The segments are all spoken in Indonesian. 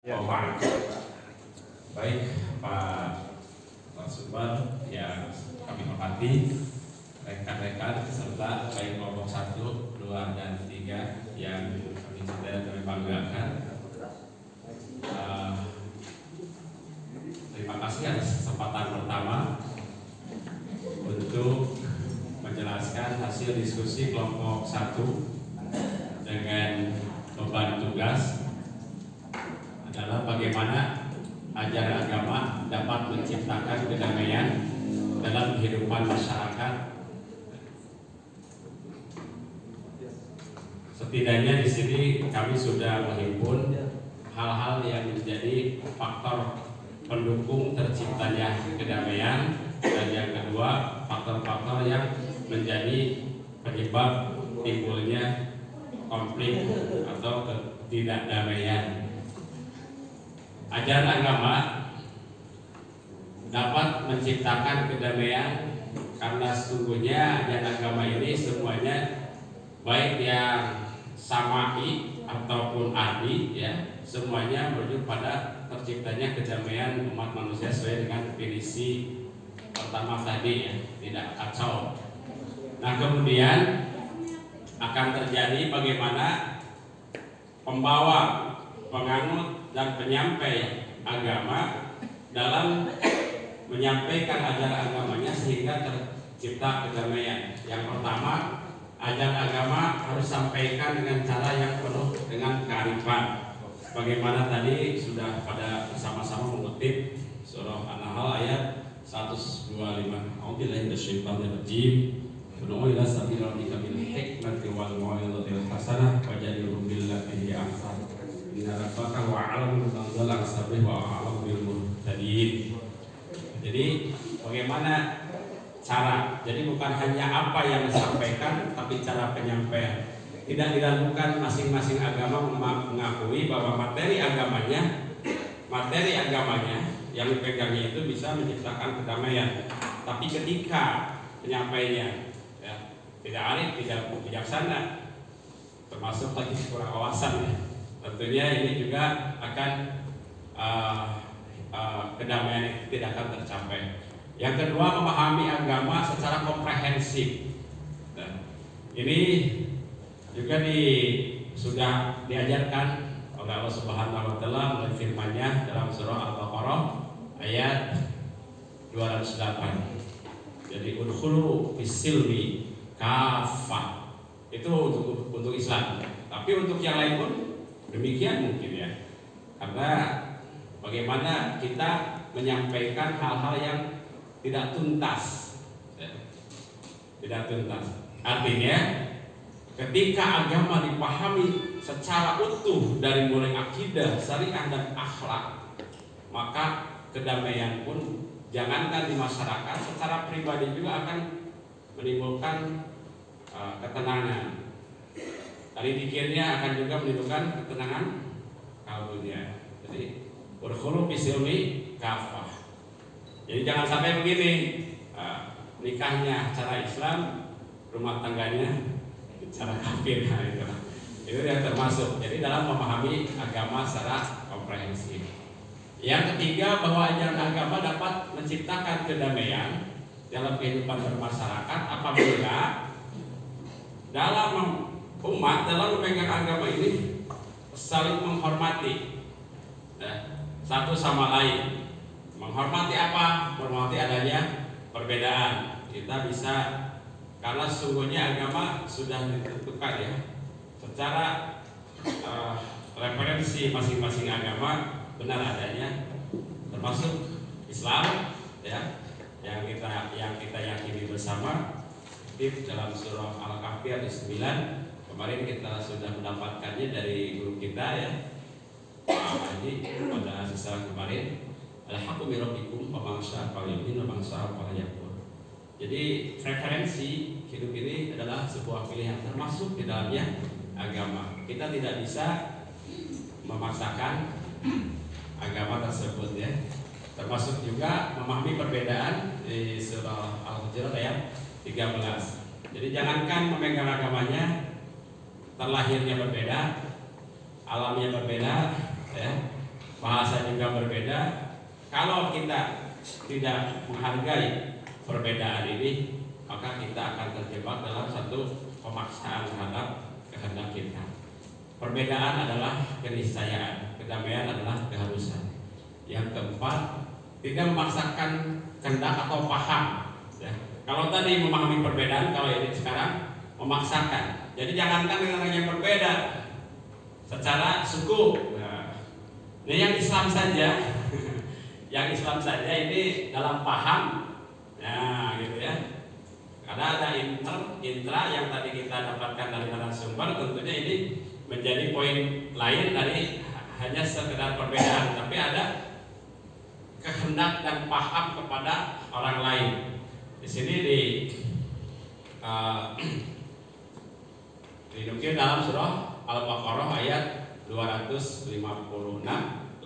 Ya. Baik Pak Subhan yang kami hormati, rekan-rekan serta baik kelompok 1, 2, dan 3 yang kami cintai dan kami banggakan. Terima kasih atas kesempatan pertama untuk menjelaskan hasil diskusi kelompok 1 dengan beban tugas adalah bagaimana ajaran agama dapat menciptakan kedamaian dalam kehidupan masyarakat. Setidaknya di sini kami sudah menghimpun hal-hal yang menjadi faktor pendukung terciptanya kedamaian, dan yang kedua faktor-faktor yang menjadi penyebab timbulnya konflik atau ketidakdamaian. Ajaran agama dapat menciptakan kedamaian karena sesungguhnya ajaran agama ini semuanya baik yang samai ataupun ardi, ya, semuanya merujuk pada terciptanya kedamaian umat manusia sesuai dengan definisi pertama tadi, ya, tidak kacau. Nah, kemudian akan terjadi bagaimana pembawa, penganut, dan penyampai agama dalam menyampaikan ajaran agamanya sehingga tercipta kedamaian. Yang pertama, ajaran agama harus sampaikan dengan cara yang penuh dengan kearifan. Bagaimana tadi sudah pada bersama-sama mengutip surah An-Nahl ayat 125. A'udzubillahi minasyaitonir rajim. Ud'u ila sabili rabbika bil hikmati wal mau'izatil hasanah wajadilhum billati hiya ahsan. Inna rabbaka wa'alamu tanzal sabih wa'alamu bil muhtadin. Jadi bagaimana cara? Jadi bukan hanya apa yang disampaikan, tapi cara penyampaian. Tidak diragukan masing-masing agama mengakui bahwa materi agamanya yang dipegangnya itu bisa menciptakan kedamaian. Tapi ketika penyampainya, ya, tidak arif, tidak bijaksana, termasuk lagi kurang wawasan, ya, tentunya ini juga akan kedamaian itu tidak akan tercapai. Yang kedua, memahami agama secara komprehensif. Nah, ini juga sudah diajarkan oleh Allah Subhanahu wa taala melalui firman-Nya dalam surah Al-Baqarah ayat 208. Jadi udkhulu fis-silmi kafah. Itu untuk Islam. Tapi untuk yang lain pun demikian mungkin, ya. Karena bagaimana kita menyampaikan hal-hal yang tidak tuntas, ya. Tidak tuntas. Artinya ketika agama dipahami secara utuh dari mulai akidah, syariah, dan akhlak, maka kedamaian pun jangankan di masyarakat, secara pribadi juga akan menimbulkan ketenangan. Tadi pikirnya akan juga menimbulkan ketenangan kalbunya. Jadi berkhulu bisilmi kafah. Jadi jangan sampai begini, nikahnya cara Islam, rumah tangganya cara kafir. Nah, itu yang termasuk. Jadi dalam memahami agama secara komprehensif. Yang ketiga, bahwa ajaran agama dapat menciptakan kedamaian dalam kehidupan bermasyarakat apabila dalam umat dalam memegang agama ini saling menghormati, satu sama lain. Menghormati apa? Menghormati adanya perbedaan. Kita bisa, karena sesungguhnya agama sudah ditentukan, ya, secara referensi masing-masing agama benar adanya, termasuk Islam, ya, yang kita yakini bersama. Di dalam surah Al-Kahfi ayat 9 kemarin kita sudah mendapatkannya dari guru kita, ya, Pak Haji, pada sisa kemarin. Al-haqqu min rabbikum faman syaa'a falyu'min wa man syaa'a falyakfur. Jadi referensi hidup ini adalah sebuah pilihan, termasuk di dalamnya agama. Kita tidak bisa memaksakan agama tersebut, ya. Termasuk juga memahami perbedaan di surah Al-Hujurat ayat 13. Jadi jangankan memegang agamanya, terlahirnya berbeda, alamnya berbeda, ya, bahasa juga berbeda. Kalau kita tidak menghargai perbedaan ini, maka kita akan terjebak dalam satu pemaksaan terhadap kehendak kita. Perbedaan adalah keniscayaan, kedamaian adalah keharusan. Yang keempat, tidak memaksakan kehendak atau paham. Ya. Kalau tadi memahami perbedaan, kalau ini sekarang memaksakan. Jadi jangankan dengan yang berbeda secara suku. Nah, ini yang Islam saja, yang Islam saja ini dalam paham. Nah, gitu ya. Karena ada intra yang tadi kita dapatkan dari narasumber, tentunya ini menjadi poin lain dari hanya sekedar perbedaan, tapi ada kehendak dan paham kepada orang lain. Di sini dinukil dalam surah Al-Baqarah ayat 256,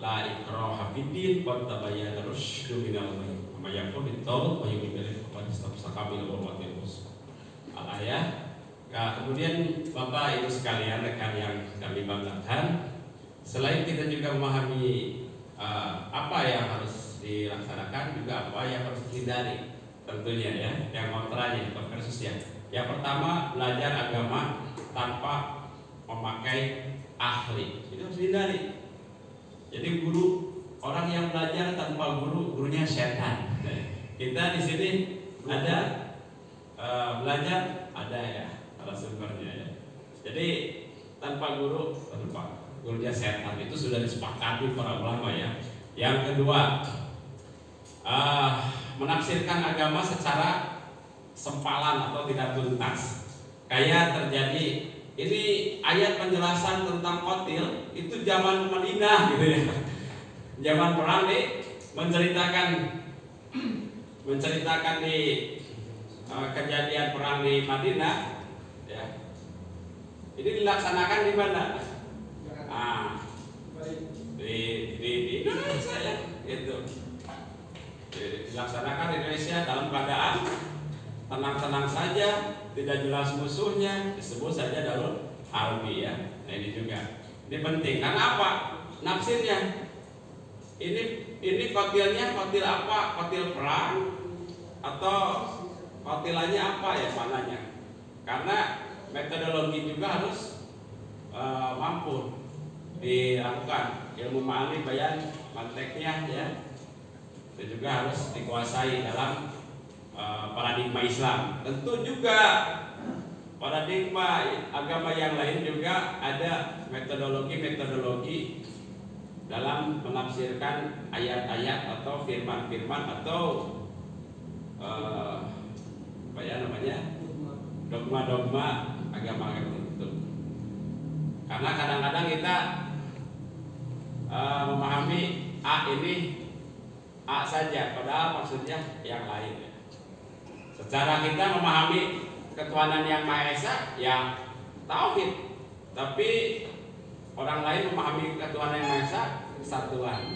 la ikraha fiddin qad tabayyana rusydu minal ghayy wa may yakfur bit-taghut wa yu'min billahi faqad istamsaka bil urwatil wuthqa. Al-ayat. Nah, kemudian Bapak Ibu sekalian, rekan yang kami banggakan, selain kita juga memahami apa yang harus dilaksanakan, juga apa yang harus dihindari, tentunya ya, yang kontranya versus ya. Yang pertama, belajar agama tanpa memakai ahli, itu harus dihindari. Jadi guru, orang yang belajar tanpa guru, gurunya setan. Kita di sini ada belajar, ada ya narasumbernya ya. Jadi tanpa guru, gurunya setan, itu sudah disepakati para ulama ya. Yang kedua, menafsirkan agama secara sempalan atau tidak tuntas. Kayak terjadi ini ayat penjelasan tentang qatil itu zaman Madinah gitu ya. Zaman perang menceritakan di kejadian perang di Madinah ya. Ini dilaksanakan di mana? Di Indonesia ya, gitu. Dilaksanakan di Indonesia dalam keadaan tenang-tenang saja, tidak jelas musuhnya, disebut saja Darul Harbi ya. Nah ini juga, ini penting. Karena apa? Nafsirnya. Ini kotilnya kotil apa? Kotil perang atau kotilannya apa ya mananya? Karena metodologi juga harus mampu dilakukan, ilmu ma'ani bayan manteknya ya. Itu juga harus dikuasai dalam paradigma Islam. Tentu juga paradigma agama yang lain juga ada metodologi dalam menafsirkan ayat-ayat atau firman-firman atau apa ya namanya, dogma-dogma agama tertentu. Karena kadang-kadang kita memahami ini A saja, padahal maksudnya yang lain. Secara kita memahami ketuhanan yang Maha Esa, ya tauhid. Tapi orang lain memahami ketuhanan yang Maha Esa, kesatuan.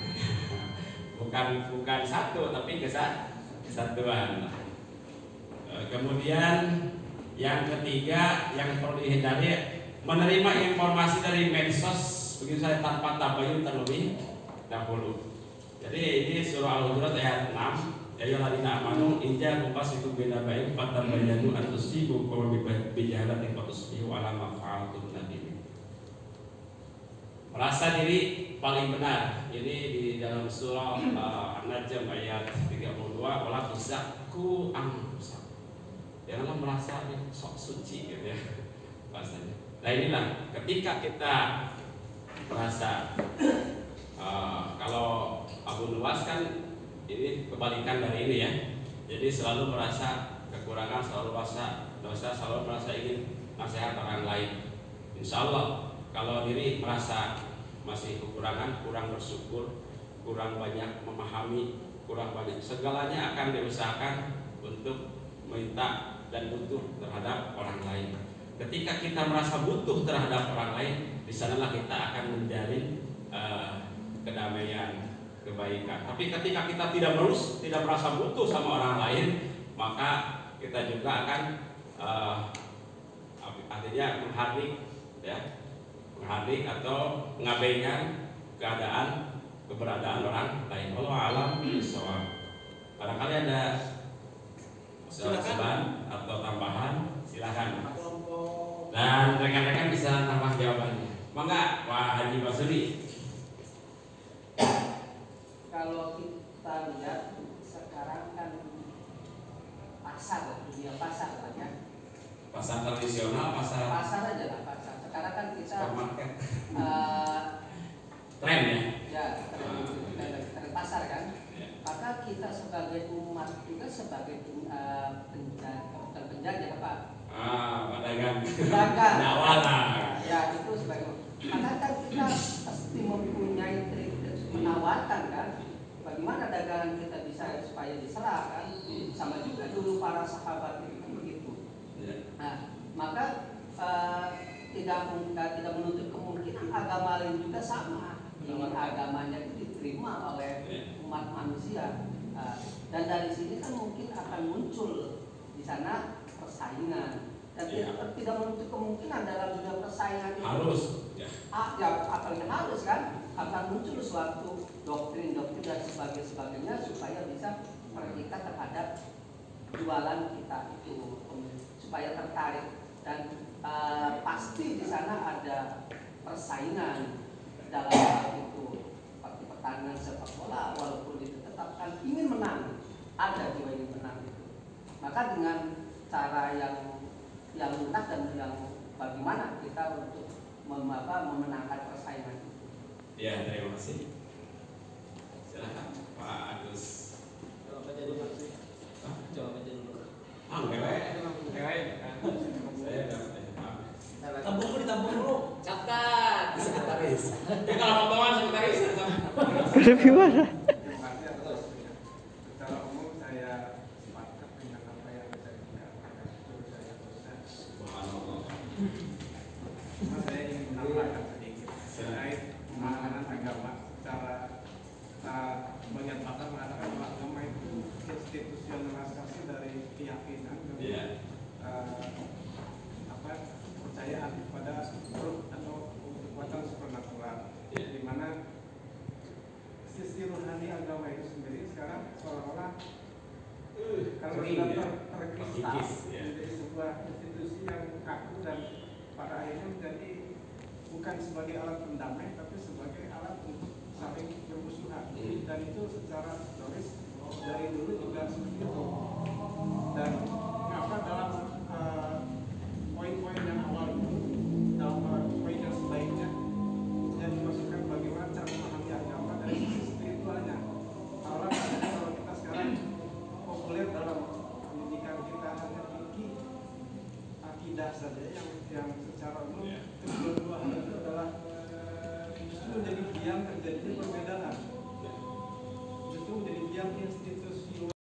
bukan satu, tapi kesatuan. Kemudian yang ketiga yang perlu dihindari, menerima informasi dari medsos begitu saja tanpa tabayun terlebih dahulu. Jadi ini surah Al-Hujurat ayat 6. Ya ayyuhalladzina amanu in ja'akum fasiqun binaba'in fatabayyanu an tusibu qauman bijahalatin fatusbihu 'ala ma fa'altum nadimin. Merasa diri paling benar. Ini di dalam surah An-Najm ayat 32, wala tuzakku anfusakum. Janganlah merasa sok suci gitu ya bahasanya. Nah inilah ketika kita merasa kalau Abu Nuwas kan ini kebalikan dari ini ya. Jadi selalu merasa kekurangan, selalu merasa dosa, selalu merasa ingin nasihat orang lain. Insya Allah kalau diri merasa masih kekurangan, kurang bersyukur, kurang banyak memahami, kurang banyak, segalanya akan diusahakan untuk minta dan butuh terhadap orang lain. Ketika kita merasa butuh terhadap orang lain, di sanalah kita akan menjalin kedamaian, kebaikan. Tapi ketika kita tidak merasa butuh sama orang lain, maka kita juga akan artinya menghardik atau mengabaikan keadaan keberadaan orang lain. Allah alam bisawab. Barangkali ada usulan atau tambahan, silakan. Dan rekan-rekan bisa tambah jawabannya. Mangga Pak Haji Basuri. Kalau kita lihat sekarang kan pasar, dunia pasar lah ya. Pasar tradisional, pasar aja lah pasar. Sekarang kan kita supermarket. Tren ya. Ya, tren pasar kan. Ya. Maka kita sebagai umat juga sebagai penjaga apa? Pedagang. Pedagang. Ya, itu sebagai. Maka kan kita pasti mempunyai trik menawarkan kan. Bagaimana dagangan kita bisa supaya diserah kan? Sama juga dulu para sahabat itu kan begitu. Ya. Nah, maka tidak menutup kemungkinan agama lain juga sama. Ingin agamanya itu diterima oleh umat manusia. Dan dari sini kan mungkin akan muncul di sana persaingan. Dan tidak menutup kemungkinan dalam dunia persaingan itu harus apalagi harus kan akan muncul suatu doktrin dan sebagainya supaya bisa mengikat terhadap jualan kita itu supaya tertarik dan pasti di sana ada persaingan dalam hal itu seperti pertandingan sepak bola walaupun ditetapkan ingin menang ada jiwa ingin menang itu maka dengan cara yang mudah dan yang bagaimana kita untuk memenangkan persaingan itu. Ya, terima kasih. Silakan Pak Agus. Jawab aja dulu Mas. Jawab aja dulu. Saya dapat. Ditampung dulu. Catat. Sekretaris. Ya kalau potongan sekretaris. Lebih mana? Terima kasih atas waktunya. Secara umum saya sepakat dengan apa yang saya katakan. Saya bosan. Subhanallah. Cuma saya ingin menambahkan sedikit terkait pemahaman agama secara menyatakan mengatakan bahwa agama itu institusionalisasi dari keyakinan dan kepercayaan pada ruh atau kekuatan supernatural, di mana sisi rohani agama itu sendiri sekarang seolah-olah kalau sudah terkristal menjadi sebuah institusi yang kaku dan pada akhirnya menjadi bukan sebagai alat pendamai tapi sebagai alat untuk saling bermusuhan dan itu secara historis dari dulu juga seperti itu dan mengapa dalam poin-poin yang awal itu dalam poin yang sebaiknya yang dimasukkan bagaimana cara memahami agama dari sisi spiritualnya kalau kita sekarang populer dalam pendidikan kita hanya fikih akidah saja yang secara umum kedua-dua hal itu adalah justru menjadi biang terjadinya perbedaan justru menjadi biang institusi